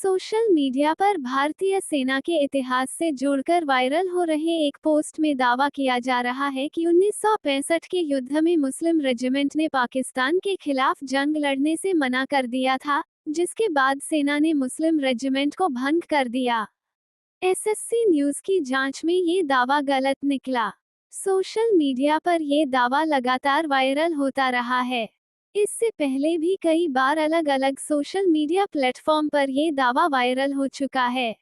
Social media पर भारतीय सेना के इतिहास से जोड़कर वायरल हो रहे एक पोस्ट में दावा किया जा रहा है कि 1965 के युद्ध में मुस्लिम रेजिमेंट ने पाकिस्तान के खिलाफ जंग लड़ने से मना कर दिया था, जिसके बाद सेना ने मुस्लिम रेजिमेंट को भंग कर दिया। एसएससी न्यूज की जांच में ये दावा गलत निकला। सोशल मीडिया पर ये दावा लगातार वायरल होता रहा है। इससे पहले भी कई बार अलग अलग सोशल मीडिया प्लेटफॉर्म पर ये दावा वायरल हो चुका है।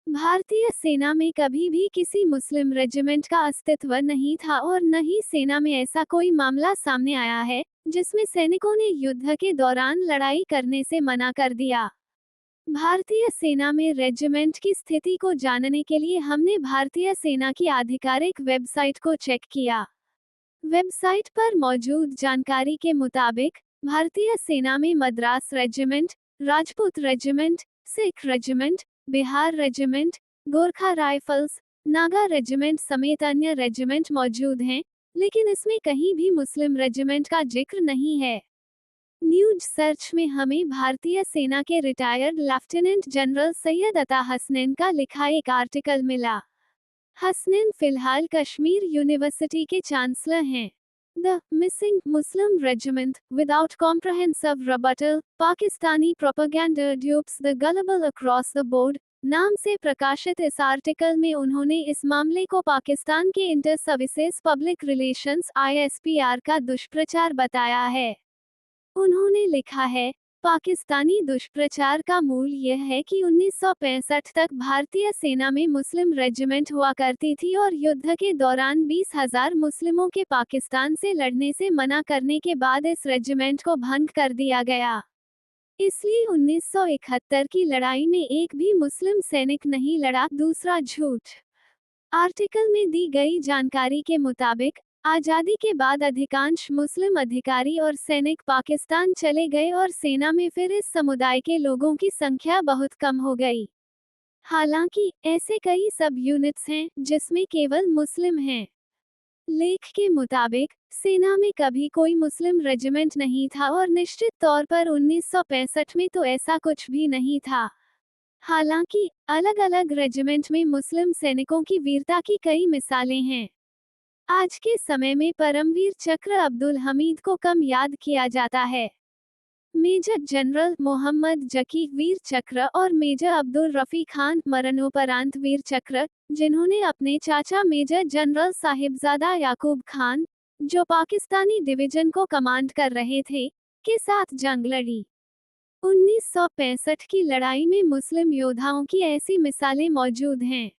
भारतीय सेना में कभी भी किसी मुस्लिम रेजिमेंट का अस्तित्व नहीं था और न ही सेना में ऐसा कोई मामला सामने आया है जिसमें सैनिकों ने युद्ध के दौरान लड़ाई करने से मना कर दिया। भारतीय सेना में रेजिमेंट की स्थिति को जानने के लिए हमने भारतीय सेना की आधिकारिक वेबसाइट को चेक किया। वेबसाइट पर मौजूद जानकारी के मुताबिक भारतीय सेना में Madras regiment, Rajput regiment, Sikh regiment, Bihar regiment, Gorkha rifles, Naga regiment समेत अन्य रेजिमेंट मौजूद हैं, लेकिन इसमें कहीं भी मुस्लिम रेजिमेंट का जिक्र नहीं है। न्यूज सर्च में हमें भारतीय सेना के रिटायर्ड लेफ्टिनेंट जनरल सैयद अता हसनैन का लिखा एक आर्टिकल मिला। हसनैन फिलहाल कश्मीर यूनिवर्सिटी के चांसलर हैं। The missing Muslim regiment without comprehensive rebuttal Pakistani propaganda dupes the गलेबल across the board नाम से प्रकाशित इस आर्टिकल में उन्होंने इस मामले को पाकिस्तान के inter services public relations (ISPR) का दुष्प्रचार बताया है। उन्होंने लिखा है, पाकिस्तानी दुष्प्रचार का मूल यह है कि 1965 तक भारतीय सेना में मुस्लिम रेजिमेंट हुआ करती थी और युद्ध के दौरान 20,000 मुस्लिमों के पाकिस्तान से लड़ने से मना करने के बाद इस रेजिमेंट को भंग कर दिया गया। इसलिए 1971 की लड़ाई में एक भी मुस्लिम सैनिक नहीं लड़ा। दूसरा झूठ। आर्टिकल में दी गई जानकारी के मुताबिक आज़ादी के बाद अधिकांश मुस्लिम अधिकारी और सैनिक पाकिस्तान चले गए और सेना में फिर इस समुदाय के लोगों की संख्या बहुत कम हो गई। हालांकि ऐसे कई सब यूनिट्स हैं जिसमें केवल मुस्लिम हैं। लेख के मुताबिक सेना में कभी कोई मुस्लिम रेजिमेंट नहीं था और निश्चित तौर पर 1965 में तो ऐसा कुछ भी नहीं था। हालांकि अलग अलग रेजिमेंट में मुस्लिम सैनिकों की वीरता की कई मिसालें हैं। आज के समय में परमवीर चक्र अब्दुल हमीद को कम याद किया जाता है। मेजर जनरल मोहम्मद जकी वीर चक्र और मेजर अब्दुल रफी खान मरणोपरांत वीर चक्र, जिन्होंने अपने चाचा मेजर जनरल साहिबजादा याकूब खान, जो पाकिस्तानी डिवीजन को कमांड कर रहे थे, के साथ जंग लड़ी। 1965 की लड़ाई में मुस्लिम योद्धाओं की ऐसी मिसालें मौजूद हैं।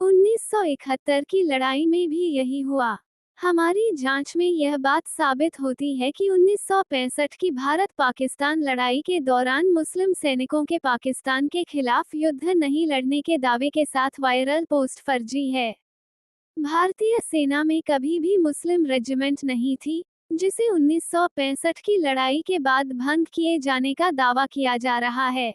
1971 की लड़ाई में भी यही हुआ। हमारी जांच में यह बात साबित होती है कि 1965 की भारत-पाकिस्तान लड़ाई के दौरान मुस्लिम सैनिकों के पाकिस्तान के खिलाफ युद्ध नहीं लड़ने के दावे के साथ वायरल पोस्ट फर्जी है। भारतीय सेना में कभी भी मुस्लिम रेजिमेंट नहीं थी, जिसे 1965 की लड़ाई के बाद भंग किए जाने का दावा किया जा रहा है।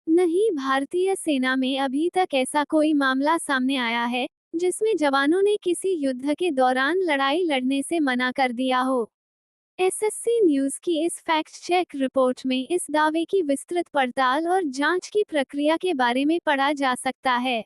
नहीं, भारतीय सेना में अभी तक ऐसा कोई मामला सामने आया है जिसमें जवानों ने किसी युद्ध के दौरान लड़ाई लड़ने से मना कर दिया हो। एसएससी न्यूज की इस फैक्ट चेक रिपोर्ट में इस दावे की विस्तृत पड़ताल और जांच की प्रक्रिया के बारे में पढ़ा जा सकता है।